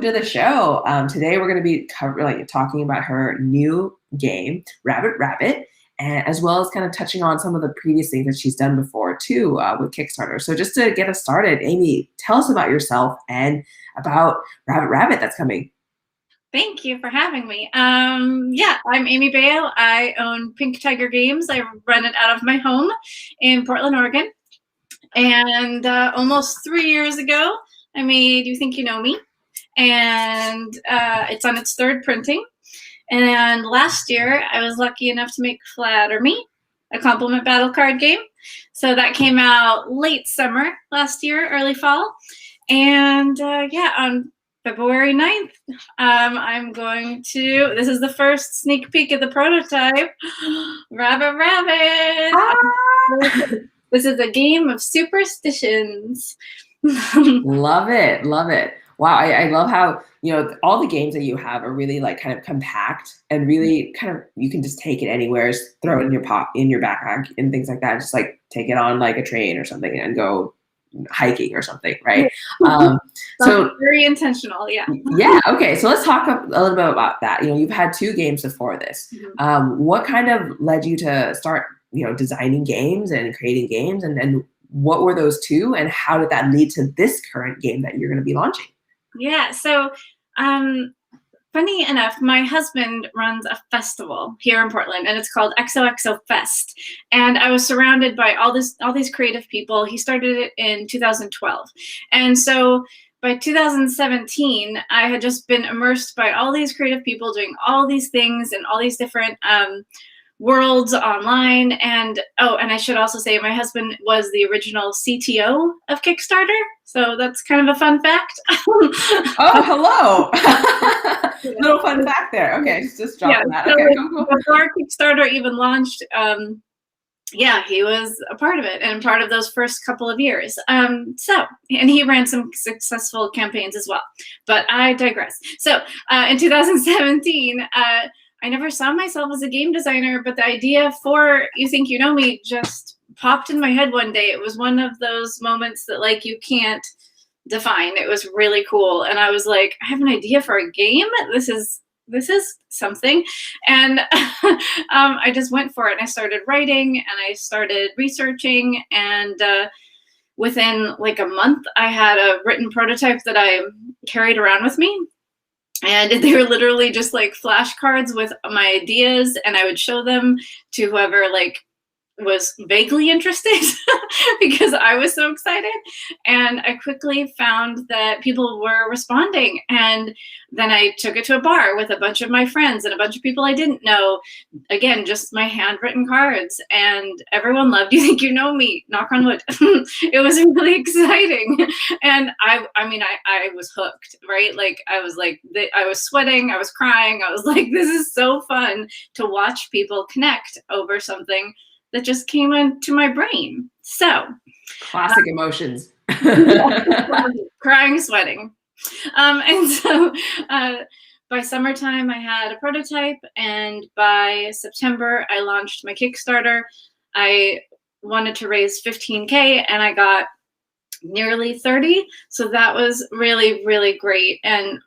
to the show. Today we're going to be talking about her new game, Rabbit Rabbit, and as well as kind of touching on some of the previous things that she's done before too with Kickstarter. So just to get us started, Amy, tell us about yourself and about Rabbit Rabbit that's coming. Thank you for having me. Yeah, I'm Amy Baio. I own Pink Tiger Games. I run it out of my home in Portland, Oregon. And almost 3 years ago, I made You Think You Know Me. And it's on its third printing. And last year, I was lucky enough to make Flatter Me, a compliment battle card game. So that came out late summer last year, early fall. And yeah, on February 9th, I'm going to, this is the first sneak peek of the prototype, Rabbit Rabbit. Ah! This is a game of superstitions. Love it. Love it. Wow. I love how, all the games that you have are really like kind of compact and really kind of, you can just take it anywhere, just throw it in your backpack and things like that. Just like take it on like a train or something and go hiking or something, right? So very intentional, yeah. Yeah. Okay. So let's talk a little bit about that. You've had 2 games before this. What kind of led you to start, designing games and creating games, and then what were those 2, and how did that lead to this current game that you're going to be launching? Yeah. So, funny enough, my husband runs a festival here in Portland, and it's called XOXO Fest. And I was surrounded by all these creative people. He started it in 2012, and so by 2017, I had just been immersed by all these creative people doing all these things and all these different worlds online. And and I should also say my husband was the original CTO of Kickstarter, so that's kind of a fun fact. Oh, hello. Little fun fact there. Okay, just dropping that. Okay, cool. Before Kickstarter even launched, yeah, he was a part of it and part of those first couple of years. And he ran some successful campaigns as well, but I digress. So in 2017, I never saw myself as a game designer, but the idea for You Think You Know Me just popped in my head one day. It was one of those moments that like you can't define. It was really cool. And I was like, I have an idea for a game. This is something. And I just went for it, and I started writing and I started researching, and within like a month, I had a written prototype that I carried around with me. And they were literally just like flashcards with my ideas, and I would show them to whoever like was vaguely interested because I was so excited. And I quickly found that people were responding. And then I took it to a bar with a bunch of my friends and a bunch of people I didn't know. Again, just my handwritten cards, and everyone loved You Think You Know Me, knock on wood. It was really exciting. And I was hooked, right? Like I was sweating, I was crying. I was like, this is so fun to watch people connect over something that just came into my brain. So classic emotions. Crying, sweating. And so by summertime, I had a prototype, and by September, I launched my Kickstarter. I wanted to raise 15K, and I got nearly 30. So that was really, really great. And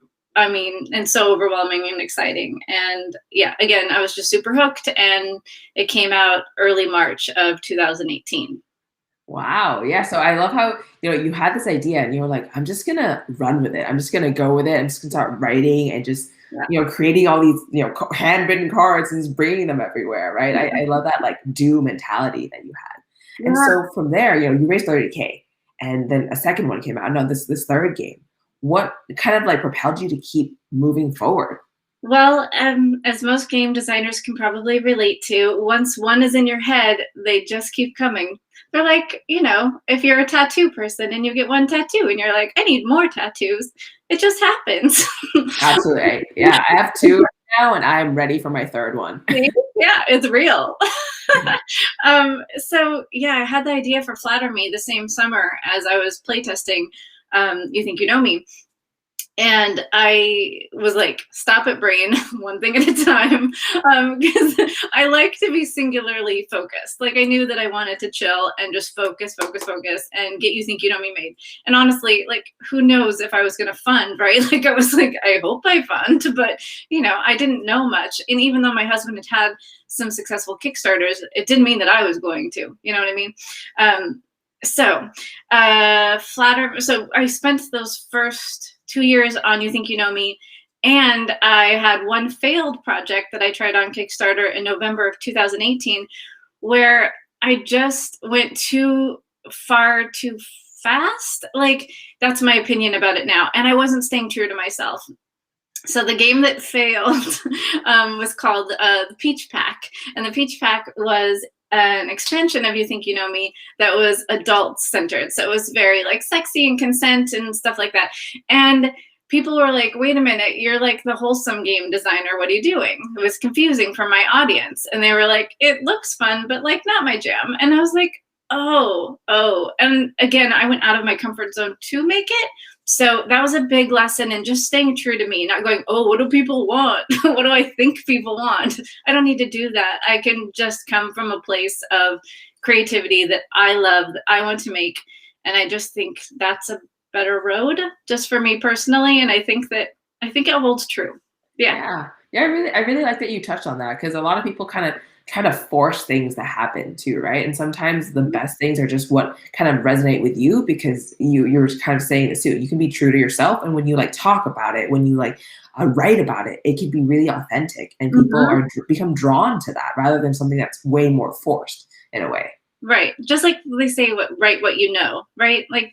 so overwhelming and exciting. And yeah, again, I was just super hooked, and it came out early March of 2018. Wow. Yeah. So I love how, you had this idea and you were like, I'm just going to run with it. I'm just going to go with it. I'm just going to start writing and just, creating all these, handwritten cards and just bringing them everywhere. Right. I love that like do mentality that you had. Yeah. And so from there, you raised 30K, and then a second one came out. No, this third game. What kind of like propelled you to keep moving forward? Well, as most game designers can probably relate to, once one is in your head, they just keep coming. They're like, if you're a tattoo person and you get one tattoo and you're like, I need more tattoos, it just happens. Absolutely. Yeah, I have 2 right now, and I'm ready for my 3rd one. Yeah, it's real. So yeah, I had the idea for Flatter Me the same summer as I was playtesting You Think You Know Me. And I was like, stop it, brain, one thing at a time, because I like to be singularly focused. Like I knew that I wanted to chill and just focus, focus, focus, and get You Think You Know Me made. And honestly, like who knows if I was going to fund, right? Like I was like, I hope I fund, but I didn't know much. And even though my husband had some successful Kickstarters, it didn't mean that I was going to. You know what I mean? So I spent those first 2 years on You Think You Know Me, and I had one failed project that I tried on Kickstarter in November of 2018, where I just went too far too fast. Like that's my opinion about it now, and I wasn't staying true to myself. So the game that failed was called the Peach Pack, and the Peach Pack was an expansion of You Think You Know Me that was adult centered. So it was very like sexy and consent and stuff like that. And people were like, wait a minute, you're like the wholesome game designer. What are you doing? It was confusing for my audience. And they were like, it looks fun, but like not my jam. And I was like, oh. And again, I went out of my comfort zone to make it. So that was a big lesson in just staying true to me, not going, oh, what do people want? What do I think people want? I don't need to do that. I can just come from a place of creativity that I love, that I want to make. And I just think that's a better road just for me personally. And I think it holds true. Yeah. I really like that you touched on that, because a lot of people kind of try to force things to happen too, right? And sometimes the best things are just what kind of resonate with you, because you're kind of saying this too. You can be true to yourself, and when you like talk about it, when you like write about it, it can be really authentic, and people become drawn to that rather than something that's way more forced in a way. Right. Just like they say, write what you know, right? Like,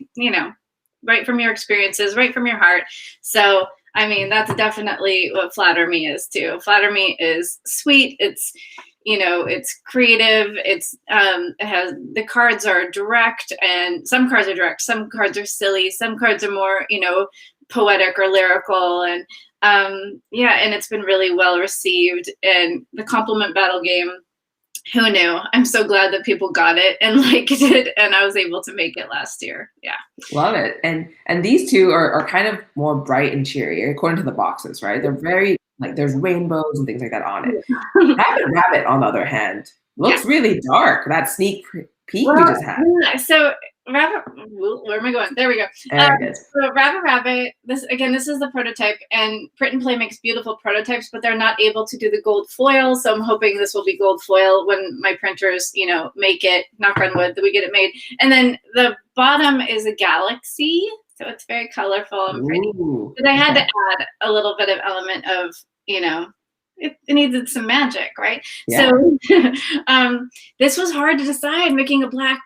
write from your experiences, write from your heart. So I mean, that's definitely what Flatter Me is too. Flatter Me is sweet. It's it's creative. It has, the cards are direct, and some cards are direct, some cards are silly, some cards are more, poetic or lyrical. And and it's been really well received. And the compliment battle game, who knew? I'm so glad that people got it and liked it, and I was able to make it last year. Yeah. Love it. And these two are kind of more bright and cheery according to the boxes, right? They're very like there's rainbows and things like that on it. Rabbit, on the other hand, looks really dark. That sneak peek we just had. So Rabbit, where am I going? There we go. So Rabbit, this is the prototype, and Print and Play makes beautiful prototypes, but they're not able to do the gold foil. So I'm hoping this will be gold foil when my printers, make it, knock on wood, that we get it made. And then the bottom is a galaxy. So it's very colorful and pretty. But I had to add a little bit of element of, it needed some magic, right? Yeah. So this was hard to decide, making a black,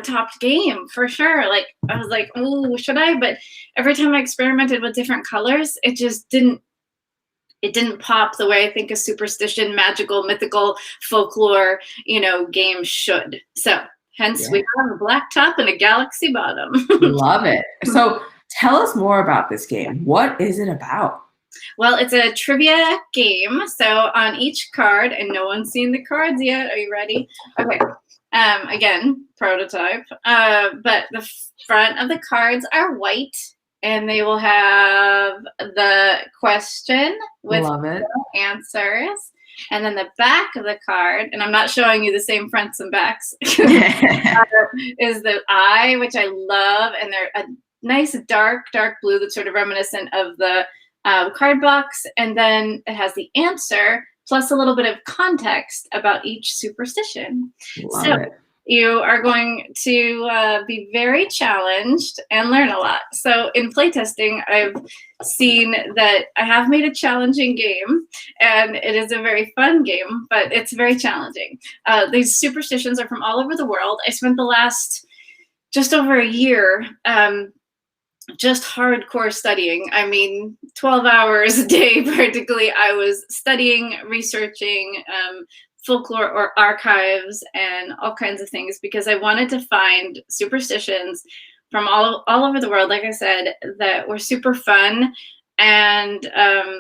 topped game for sure. Like I was like, oh, should I? But every time I experimented with different colors, it just didn't pop the way I think a superstition, magical, mythical, folklore, game should. So hence we have a black top and a galaxy bottom. Love it. So tell us more about this game. What is it about? Well, it's a trivia game. So on each card, and no one's seen the cards yet. Are you ready? Okay. Again, prototype. But the front of the cards are white, and they will have the question with answers. And then the back of the card, and I'm not showing you the same fronts and backs, is the eye, which I love. And they're a nice dark blue that's sort of reminiscent of the card box. And then it has the answer plus a little bit of context about each superstition. Love it. You are going to be very challenged and learn a lot. So in playtesting, I've seen that I have made a challenging game, and it is a very fun game, but it's very challenging. These superstitions are from all over the world. I spent the last just over a year just hardcore studying. I mean, 12 hours a day practically. I was studying, researching, folklore or archives and all kinds of things, because I wanted to find superstitions from all over the world, like I said, that were super fun and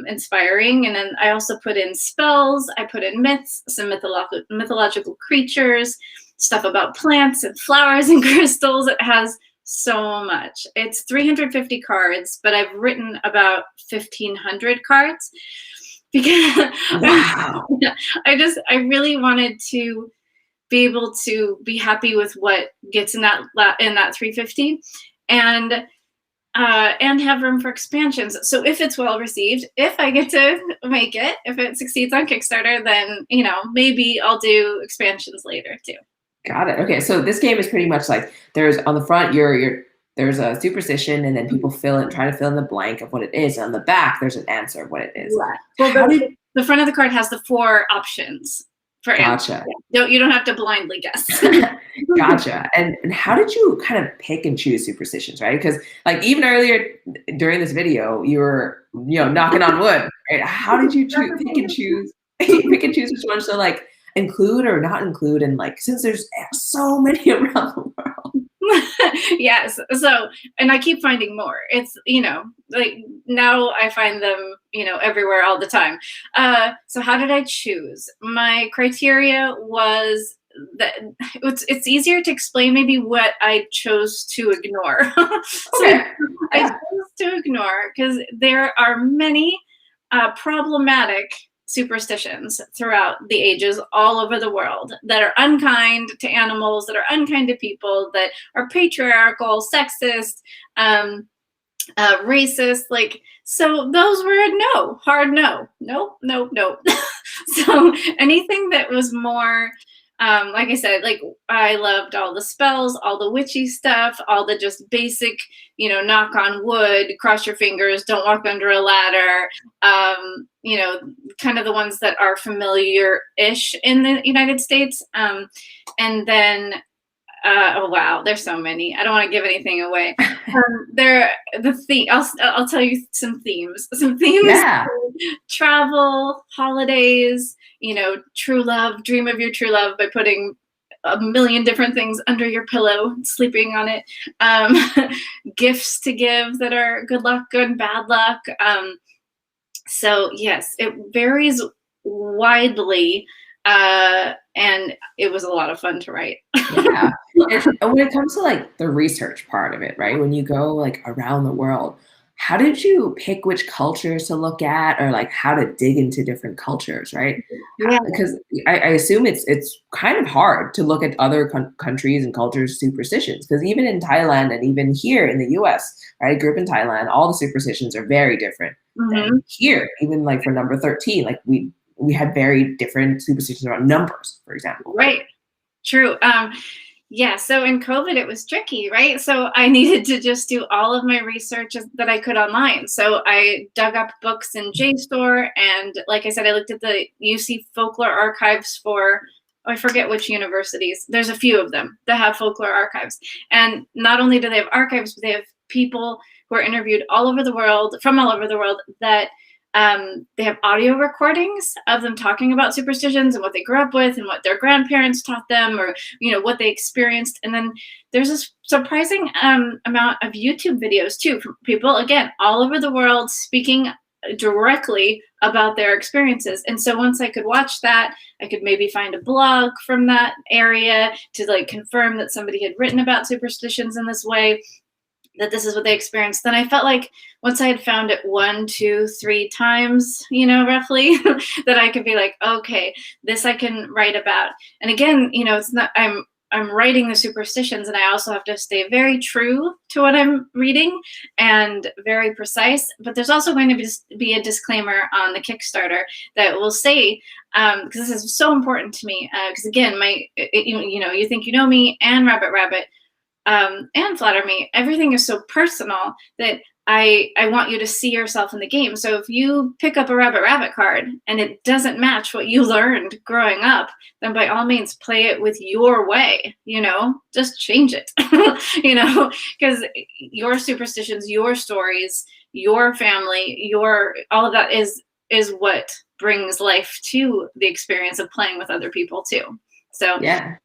inspiring. And then I also put in spells, I put in myths, some mythological creatures, stuff about plants and flowers and crystals. It has so much. It's 350 cards, but I've written about 1,500 cards because Wow. I really wanted to be able to be happy with what gets in that 350, and have room for expansions. So if it's well received, if I get to make it, if it succeeds on Kickstarter, then maybe I'll do expansions later too. Got it. Okay, so this game is pretty much like there's on the front there's a superstition, and then people try to fill in the blank of what it is. And on the back, there's an answer of what it is. Right. Well, the front of the card has the 4 options for answer. Gotcha. You don't have to blindly guess. Gotcha. And how did you kind of pick and choose superstitions, right? Because like even earlier during this video, you were knocking on wood, right? How did you pick and choose which ones to like include or not include? And like since there's so many around the world. Yes. So, and I keep finding more. It's, like now I find them, everywhere all the time. So how did I choose? My criteria was that it's easier to explain maybe what I chose to ignore. So I chose to ignore because there are many problematic superstitions throughout the ages all over the world that are unkind to animals, that are unkind to people, that are patriarchal, sexist, racist. Like, so those were hard no. So anything that was more like I said, like I loved all the spells, all the witchy stuff, all the just basic, knock on wood, cross your fingers, don't walk under a ladder, kind of the ones that are familiar-ish in the United States. And then, oh wow, there's so many. I don't want to give anything away. I'll tell you some themes. Yeah. Travel, holidays, true love, dream of your true love by putting a million different things under your pillow, sleeping on it. Gifts to give that are good luck, good and bad luck. So yes, it varies widely. And it was a lot of fun to write. Yeah. And when it comes to like the research part of it, right? When you go like around the world, how did you pick which cultures to look at, or like how to dig into different cultures, right? Yeah. Because I assume it's kind of hard to look at other countries and cultures' superstitions, because even in Thailand and even here in the US, right? I grew up in Thailand, all the superstitions are very different than here. Even like for number 13, like we had very different superstitions around numbers, for example. Right. True. Yeah. So in COVID, it was tricky, right? So I needed to just do all of my research that I could online. So I dug up books in JSTOR. And like I said, I looked at the UC folklore archives for, I forget which universities. There's a few of them that have folklore archives. And not only do they have archives, but they have people who are interviewed all over the world, from all over the world, that they have audio recordings of them talking about superstitions and what they grew up with and what their grandparents taught them, or what they experienced. And then there's a surprising amount of YouTube videos too from people, again, all over the world, speaking directly about their experiences. And so once I could watch that, I could maybe find a blog from that area to like confirm that somebody had written about superstitions in this way, that this is what they experienced. Then I felt like once I had found it 1, 2, 3 times, roughly, that I could be like, okay, this I can write about. And again, it's not, I'm writing the superstitions, and I also have to stay very true to what I'm reading and very precise. But there's also going to be a disclaimer on the Kickstarter that will say, because this is so important to me, because again, you think you know me and Rabbit Rabbit, and Flatter Me, everything is so personal that I want you to see yourself in the game. So if you pick up a Rabbit Rabbit card and it doesn't match what you learned growing up, then by all means play it with your way, just change it, because your superstitions, your stories, your family, all of that is what brings life to the experience of playing with other people too. So yeah.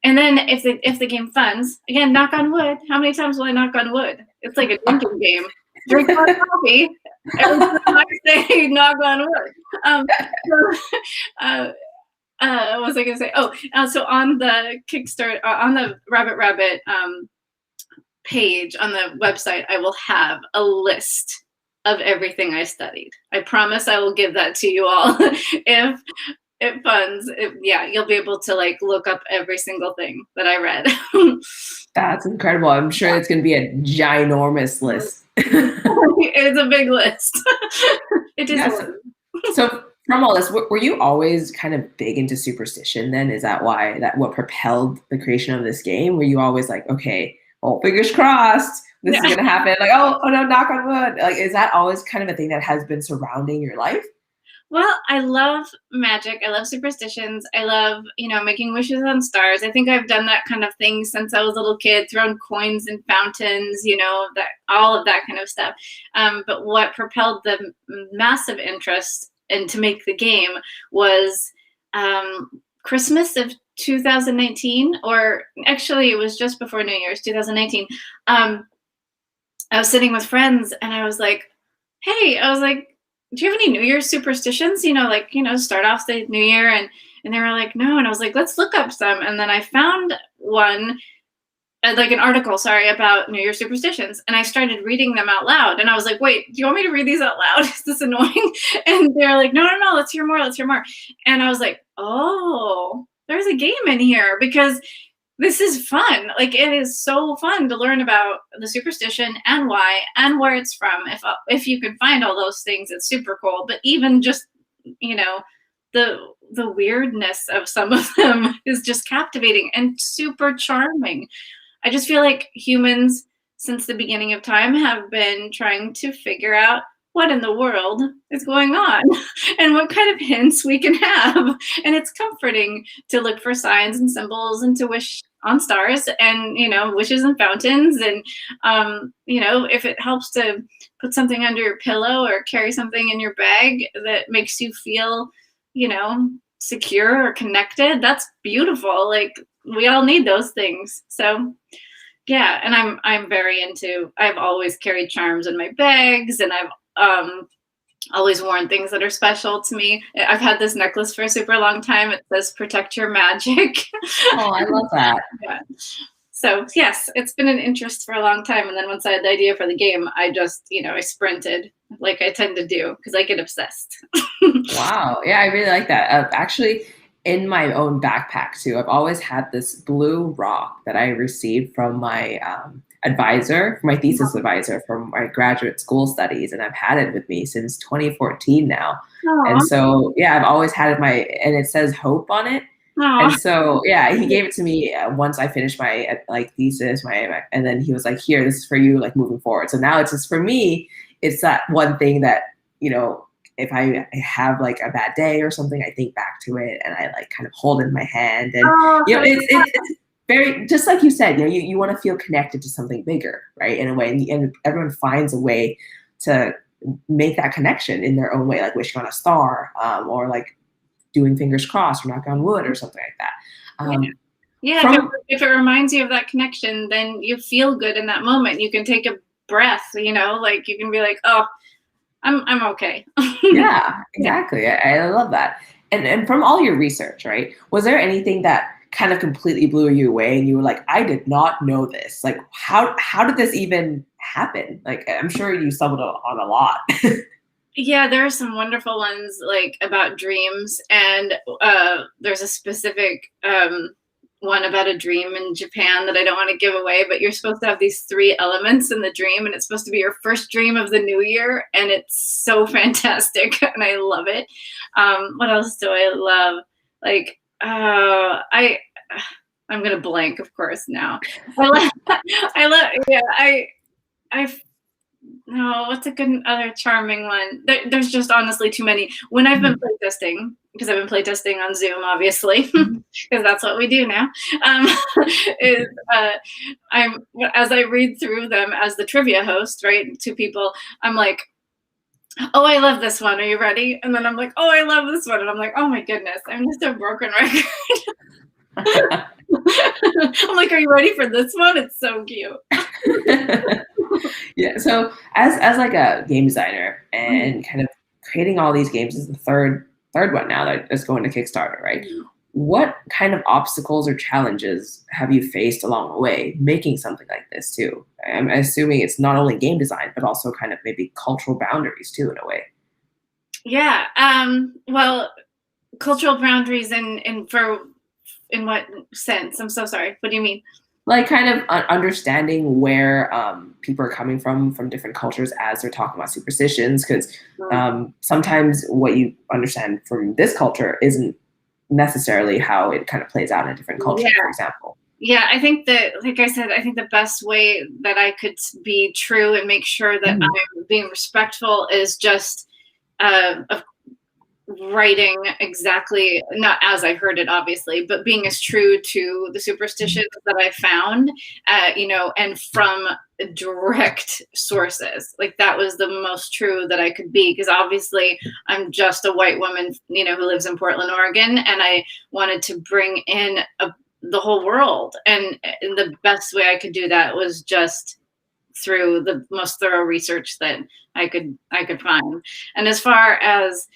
And then if the game funds, again, knock on wood. How many times will I knock on wood? It's like a drinking game. Drink more coffee. Every time I say knock on wood. What was I going to say? So on the Kickstarter, on the Rabbit Rabbit page on the website, I will have a list of everything I studied. I promise I will give that to you all. If it funds, yeah, you'll be able to like look up every single thing that I read. That's incredible. I'm sure it's going to be a ginormous list. It's a big list. It is. Yes. So from all this, were you always kind of big into superstition then? Is that why what propelled the creation of this game? Were you always like, okay, well, fingers crossed, this is going to happen. Like, oh no, knock on wood. Like, is that always kind of a thing that has been surrounding your life? Well, I love magic. I love superstitions. I love, making wishes on stars. I think I've done that kind of thing since I was a little kid, thrown coins in fountains, that all of that kind of stuff. But what propelled the massive interest and to make the game was Christmas of 2019, or actually it was just before New Year's, 2019. I was sitting with friends and I was like, hey, do you have any New Year's superstitions? Start off the new year, and they were like, no. And I was like, let's look up some. And then I found one, like an article, about New Year's superstitions. And I started reading them out loud. And I was like, wait, do you want me to read these out loud? Is this annoying? And they're like, no, let's hear more. And I was like, oh, there's a game in here, because this is fun. Like, it is so fun to learn about the superstition and why and where it's from. If you can find all those things, it's super cool. But even just, the weirdness of some of them is just captivating and super charming. I just feel like humans, since the beginning of time, have been trying to figure out what in the world is going on and what kind of hints we can have. And it's comforting to look for signs and symbols and to wish on stars and, wishes and fountains. And, if it helps to put something under your pillow or carry something in your bag that makes you feel, secure or connected, that's beautiful. Like, we all need those things. So yeah. And I've always carried charms in my bags, and I've always worn things that are special to me. I've had this necklace for a super long time. It says "Protect Your Magic." Oh, I love that. Yeah. So yes, it's been an interest for a long time. And then once I had the idea for the game, I just, I sprinted like I tend to do, because I get obsessed. Wow. Yeah, I really like that. Actually, in my own backpack too, I've always had this blue rock that I received from my my thesis advisor from my graduate school studies, and I've had it with me since 2014 now. Aww. And so yeah, I've always had it and it says hope on it. Aww. And so yeah, he gave it to me once I finished my thesis, and then he was like, here, this is for you, like, moving forward. So now it's just, for me, it's that one thing that, if I have like a bad day or something, I think back to it and I like kind of hold it in my hand. And it's very, just like you said, you want to feel connected to something bigger, right? In a way, and everyone finds a way to make that connection in their own way, like wishing on a star, or like doing fingers crossed or knock on wood or something like that. If it reminds you of that connection, then you feel good in that moment. You can take a breath, like you can be like, oh, I'm okay. Yeah, exactly. I love that. And from all your research, right, was there anything that kind of completely blew you away and you were like, I did not know this? Like, how did this even happen? Like, I'm sure you stumbled on a lot. Yeah, there are some wonderful ones, like about dreams, and there's a specific one about a dream in Japan that I don't want to give away, but you're supposed to have these 3 elements in the dream, and it's supposed to be your first dream of the new year, and it's so fantastic, and I love it. What else do I love? Like, I'm gonna blank, of course, now. What's a good other charming one? There's just honestly too many. When I've been playtesting, because I've been playtesting on Zoom, obviously, because that's what we do now. As I read through them as the trivia host, right, to people, I'm like, oh, I love this one. Are you ready? And then I'm like, oh, I love this one. And I'm like, oh my goodness, I'm just a broken record. I'm like, are you ready for this one? It's so cute. Yeah. So as like a game designer and kind of creating all these games, is the third one now that is going to Kickstarter, right? What kind of obstacles or challenges have you faced along the way making something like this too? I'm assuming it's not only game design, but also kind of maybe cultural boundaries too, in a way. Yeah. Well, cultural boundaries in what sense? I'm so sorry. What do you mean? Like kind of understanding where people are coming from different cultures as they're talking about superstitions, because Mm. sometimes what you understand from this culture isn't necessarily how it kind of plays out in a different culture, for Yeah. example. Yeah, I think that, like I said, I think the best way that I could be true and make sure that Mhm. I'm being respectful is just of writing exactly, not as I heard it, obviously, but being as true to the superstitions that I found, and from direct sources. Like that was the most true that I could be, because obviously I'm just a white woman, who lives in Portland, Oregon, and I wanted to bring in the whole world, and the best way I could do that was just through the most thorough research that I could find. And as far as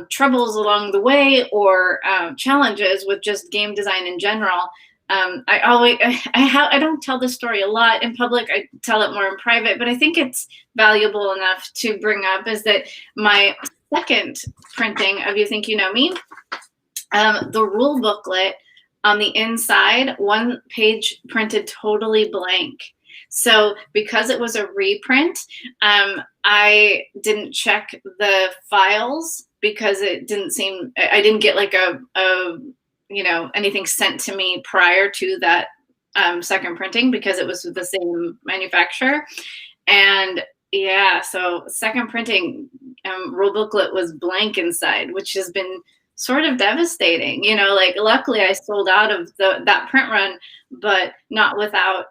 troubles along the way, or challenges with just game design in general, I always I don't tell this story a lot in public. I tell it more in private, but I think it's valuable enough to bring up, is that my second printing of You Think You Know Me, the rule booklet on the inside, one page printed totally blank. So because it was a reprint, I didn't check the files, because it didn't seem, I didn't get like anything sent to me prior to that second printing, because it was the same manufacturer. And yeah, so second printing, rule booklet was blank inside, which has been sort of devastating. Like luckily I sold out of that print run, but not without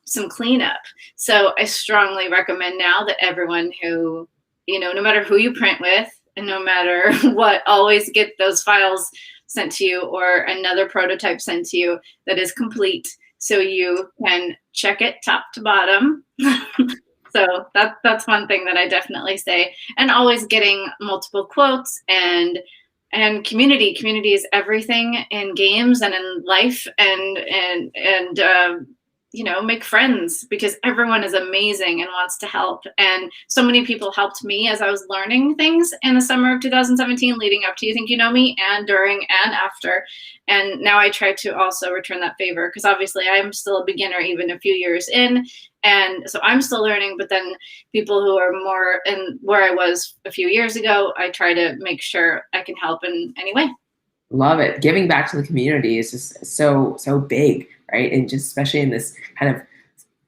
some cleanup. So I strongly recommend now that everyone who, no matter who you print with, and no matter what, always get those files sent to you, or another prototype sent to you that is complete, so you can check it top to bottom. So that's one thing that I definitely say. And always getting multiple quotes, and community. Community is everything in games and in life, and make friends, because everyone is amazing and wants to help. And so many people helped me as I was learning things in the summer of 2017, leading up to You Think You Know Me, and during and after. And now I try to also return that favor, because obviously I'm still a beginner, even a few years in. And so I'm still learning, but then people who are more in where I was a few years ago, I try to make sure I can help in any way. Love it. Giving back to the community is just so big, right? And just especially in this kind of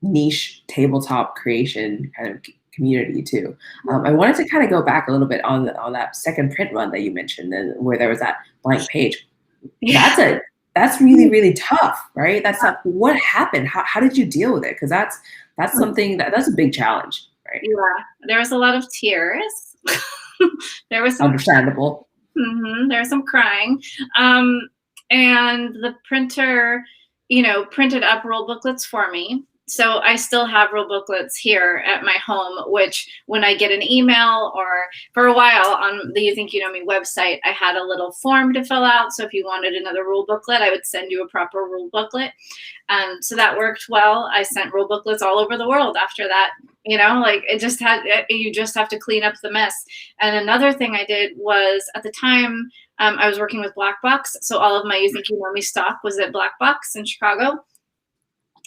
niche tabletop creation kind of community too. I wanted to kind of go back a little bit on that second print run that you mentioned, and where there was that blank page. Yeah. That's really tough, right? That's not what happened. How did you deal with it? Because that's something that's a big challenge, right? Yeah, there was a lot of tears. There was some Understandable. there was some crying. And the printer, printed up rule booklets for me. So I still have rule booklets here at my home, which when I get an email, or for a while on the You Think You Know Me website, I had a little form to fill out. So if you wanted another rule booklet, I would send you a proper rule booklet. So that worked well. I sent rule booklets all over the world after that. Like you just have to clean up the mess. And another thing I did was, at the time, I was working with Black Box. So all of my You Think You Know Me stock was at Black Box in Chicago.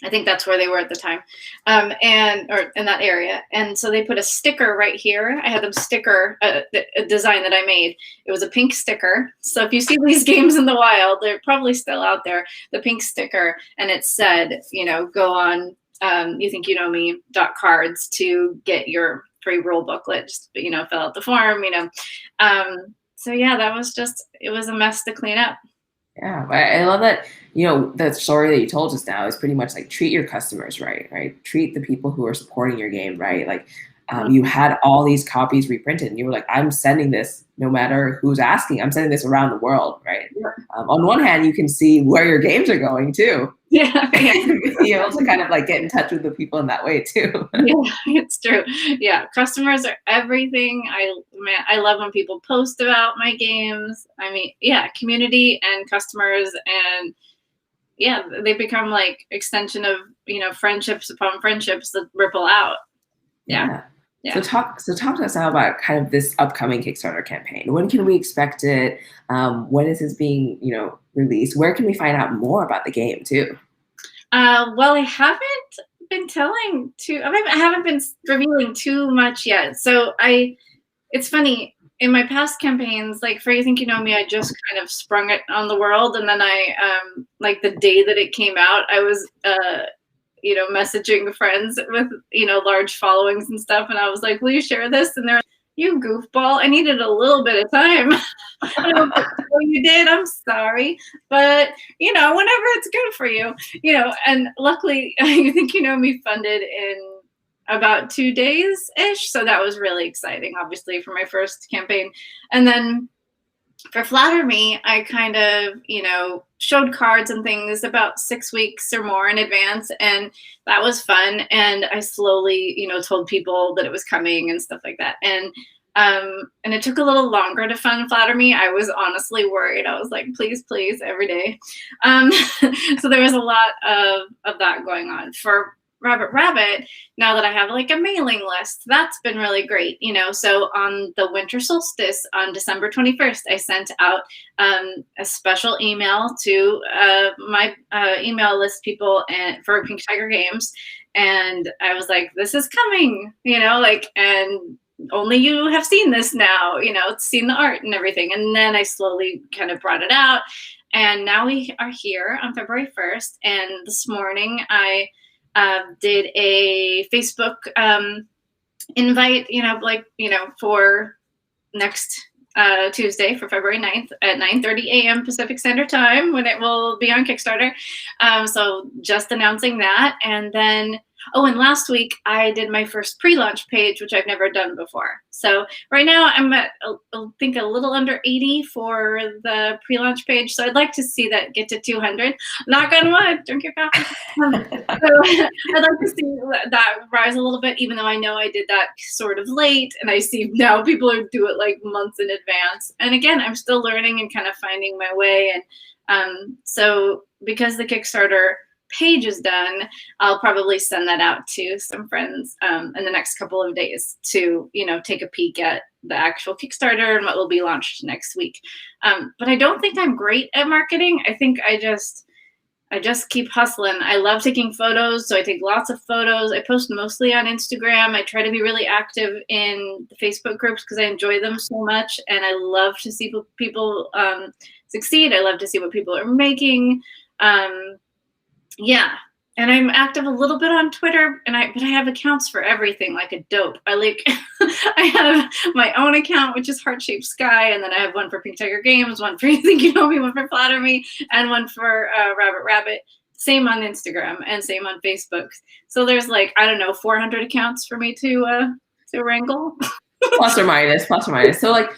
I think that's where they were at the time, or in that area. And so they put a sticker right here. I had them sticker a design that I made. It was a pink sticker. So if you see these games in the wild, they're probably still out there, the pink sticker. And it said, go on youthinkyouKnowme.cards to get your free rule booklet. Just, fill out the form, So yeah, it was a mess to clean up. Yeah, I love that. That story that you told us now is pretty much like treat your customers right, right? Treat the people who are supporting your game right. Like you had all these copies reprinted, and you were like, I'm sending this no matter who's asking. I'm sending this around the world, right? On one hand, you can see where your games are going too. Yeah, yeah. Be able to kind of like get in touch with the people in that way too. Yeah, it's true. Yeah, customers are everything. I love when people post about my games. I mean, yeah, community and customers, and yeah, they become like extension of, friendships upon friendships that ripple out. Yeah. Yeah. So Yeah. talk to us now about kind of this upcoming Kickstarter campaign. When can we expect it? When is this being, released? Where can we find out more about the game too? Well, I haven't been I haven't been revealing too much yet. So it's funny, in my past campaigns, like for You Think You Know Me, I just kind of sprung it on the world. And then like the day that it came out, I was, messaging friends with, large followings and stuff. And I was like, will you share this? And they're like, you goofball, I needed a little bit of time. And I was like, oh, you did? I'm sorry. But, whenever it's good for you, and luckily, You Think You Know Me funded in about 2 days ish. So that was really exciting, obviously, for my first campaign. And then for Flatter Me, I kind of, showed cards and things about 6 weeks or more in advance. And that was fun. And I slowly, told people that it was coming and stuff like that. And it took a little longer to fund Flatter Me. I was honestly worried. I was like, please, please, every day. So there was a lot of that going on. For Rabbit, now that I have like a mailing list, that's been really great. So on the winter solstice on December 21st, I sent out a special email to my email list people and for Pink Tiger Games. And I was like, this is coming, and only you have seen this now, seen the art and everything. And then I slowly kind of brought it out. And now we are here on February 1st. And this morning I did a Facebook invite, for next Tuesday, for February 9th at 9:30 a.m. Pacific Standard Time, when it will be on Kickstarter. So just announcing that. And then, and last week I did my first pre-launch page, which I've never done before. So right now I'm at, I think, a little under 80 for the pre-launch page. So I'd like to see that get to 200. Knock on wood, drink your coffee. So I'd like to see that rise a little bit, even though I know I did that sort of late. And I see now people do it like months in advance. And again, I'm still learning and kind of finding my way. And so because the Kickstarter page is done, I'll probably send that out to some friends in the next couple of days to, take a peek at the actual Kickstarter and what will be launched next week. But I don't think I'm great at marketing. I think I just keep hustling. I love taking photos, so I take lots of photos. I post mostly on Instagram. I try to be really active in the Facebook groups because I enjoy them so much, and I love to see people succeed. I love to see what people are making. Yeah, and I'm active a little bit on Twitter, but I have accounts for everything like a dope. I have my own account, which is Heart Shaped Sky, and then I have one for Pink Tiger Games, one for You Think You Know Me, one for Flatter Me, and one for Rabbit. Same on Instagram and same on Facebook. So there's 400 accounts for me to wrangle. Plus or minus. So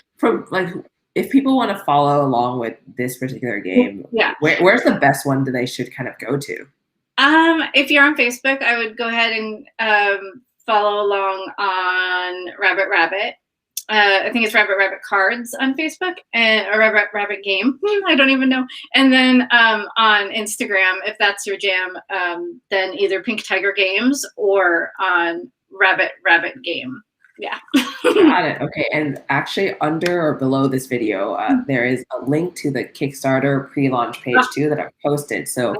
if people want to follow along with this particular game, yeah, where's the best one that they should kind of go to? If you're on Facebook, I would go ahead and follow along on Rabbit. I think it's Rabbit Cards on Facebook, or Rabbit Game. I don't even know. And then on Instagram, if that's your jam, then either Pink Tiger Games or on Rabbit Game. Yeah. Got it. Okay. And actually under or below this video, there is a link to the Kickstarter pre-launch page too that I've posted. So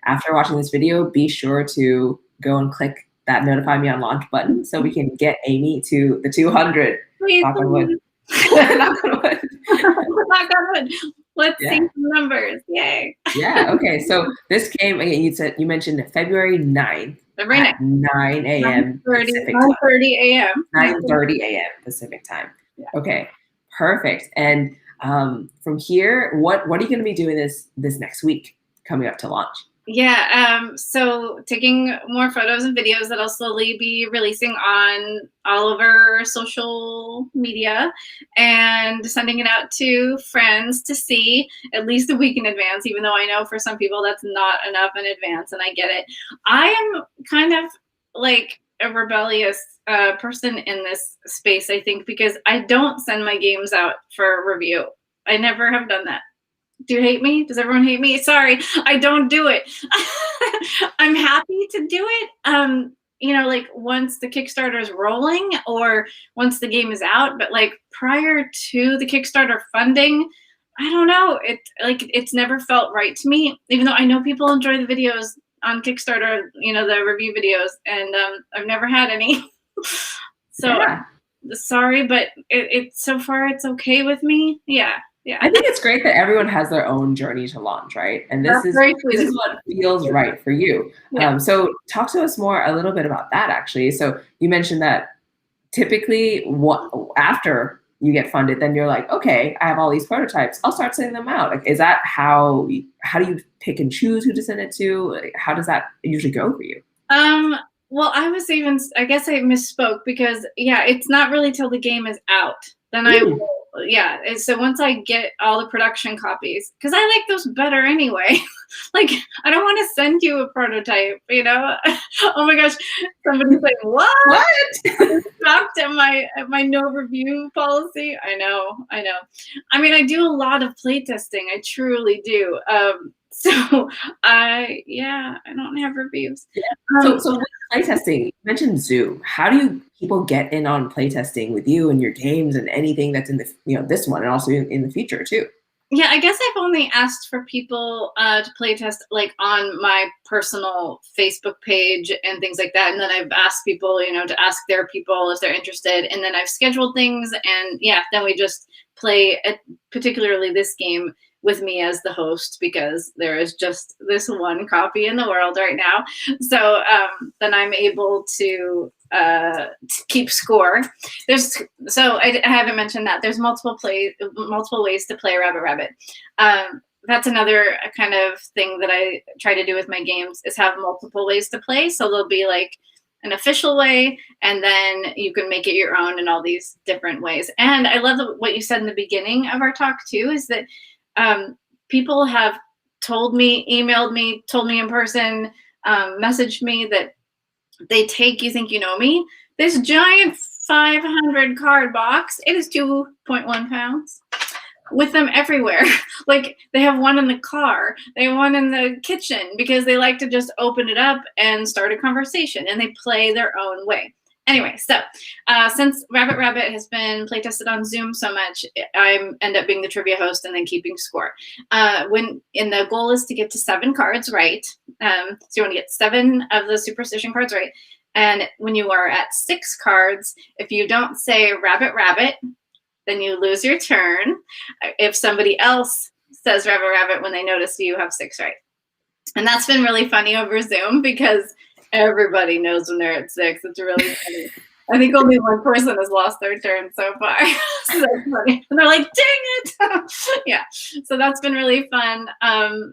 after watching this video, be sure to go and click that notify me on launch button so we can get Amy to the 200. Please, knock on wood. Knock on wood. Knock on wood. Let's see some numbers. Yay. Yeah. Okay. So this came, you mentioned February 9th. At 9 a.m. 9:30 a.m. 9:30 a.m. Pacific time. Yeah. Okay, perfect. And from here, what are you going to be doing this next week coming up to launch? So taking more photos and videos that I'll slowly be releasing on all over social media and sending it out to friends to see at least a week in advance, even though I know for some people that's not enough in advance, and I get it. I am kind of like a rebellious person in this space, I think, because I don't send my games out for review. I never have done that. Do you hate me? Does everyone hate me? Sorry, I don't do it. I'm happy to do it. Like once the Kickstarter is rolling or once the game is out, but like prior to the Kickstarter funding, I don't know. It's never felt right to me, even though I know people enjoy the videos on Kickstarter, the review videos, and I've never had any. So Yeah. sorry, but it's so far it's okay with me. Yeah. Yeah. I think it's great that everyone has their own journey to launch, right? And this is what feels right for you. Yeah. So talk to us more a little bit about that, actually. So you mentioned that typically after you get funded, then you're like, okay, I have all these prototypes. I'll start sending them out. Like, is that how do you pick and choose who to send it to? Like, how does that usually go for you? Well, I guess I misspoke because it's not really till the game is out. Then so once I get all the production copies, because I like those better anyway. Like, I don't want to send you a prototype, Oh my gosh, somebody's like, what? I'm shocked at my no review policy. I know. I mean, I do a lot of playtesting. I truly do. So I don't have reviews. Yeah. So with playtesting, you mentioned Zoom. How do people get in on playtesting with you and your games and anything that's in the this one and also in the future too? Yeah, I guess I've only asked for people to playtest like on my personal Facebook page and things like that, and then I've asked people, to ask their people if they're interested, and then I've scheduled things, and then we just play, particularly this game, with me as the host because there is just this one copy in the world right now. So then I'm able to keep score. I haven't mentioned that there's multiple ways to play Rabbit Rabbit. That's another kind of thing that I try to do with my games is have multiple ways to play. So there'll be like an official way, and then you can make it your own in all these different ways. And I love what you said in the beginning of our talk too, is that people have told me, emailed me, told me in person, messaged me that they take You Think You Know Me, this giant 500 card box, it is 2.1 pounds, with them everywhere. Like, they have one in the car, they have one in the kitchen, because they like to just open it up and start a conversation, and they play their own way. Anyway, so since Rabbit Rabbit has been playtested on Zoom so much, I end up being the trivia host and then keeping score. The goal is to get to 7 cards right. So you want to get 7 of the superstition cards right. And when you are at 6 cards, if you don't say Rabbit Rabbit, then you lose your turn. If somebody else says Rabbit Rabbit when they notice you have 6 right. And that's been really funny over Zoom because everybody knows when they're at 6. It's really funny. I think only one person has lost their turn so far. So that's funny. And they're like, dang it. Yeah. So that's been really fun.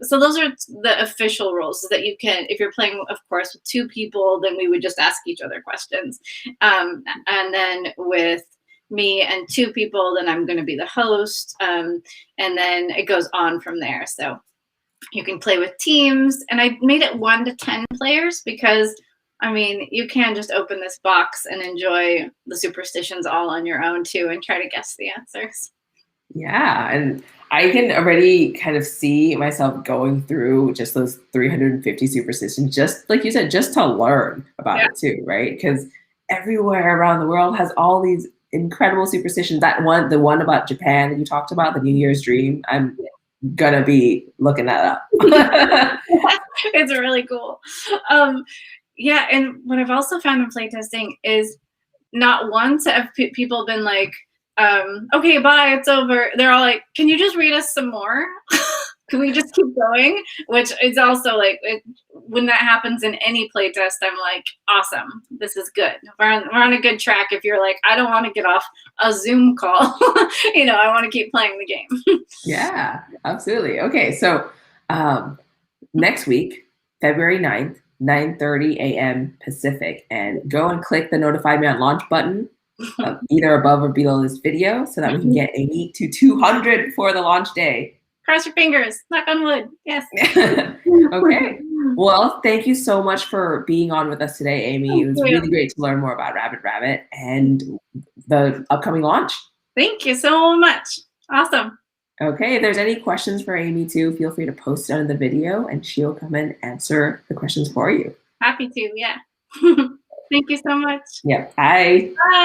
So those are the official rules, is that you can, if you're playing, of course, with 2 people, then we would just ask each other questions. And then with me and 2 people, then I'm going to be the host. And then it goes on from there. So you can play with teams, and I made it 1 to 10 players because, I mean, you can just open this box and enjoy the superstitions all on your own too and try to guess the answers. Yeah, and I can already kind of see myself going through just those 350 superstitions, just like you said, just to learn about it too, right? Because everywhere around the world has all these incredible superstitions. The one about Japan that you talked about, the New Year's dream, I'm gonna be looking that up. It's really cool. And what I've also found in playtesting is not once have people been like, okay, bye, it's over. They're all like, can you just read us some more? Can we just keep going? Which is also like, when that happens in any playtest, I'm like, awesome, this is good. We're on a good track. If you're like, I don't want to get off a Zoom call, I want to keep playing the game. Yeah, absolutely. Okay, so next week February 9th, 9:30 a.m. Pacific. And go and click the notify me on launch button either above or below this video so that we can get Amy to 200 before the launch day. Cross your fingers. Knock on wood. Yes. Okay. Well, thank you so much for being on with us today, Amy. It was really great to learn more about Rabbit Rabbit and the upcoming launch. Thank you so much. Awesome. Okay, if there's any questions for Amy too, feel free to post it under the video and she'll come and answer the questions for you. Happy to, yeah. Thank you so much. Yeah, bye. Bye.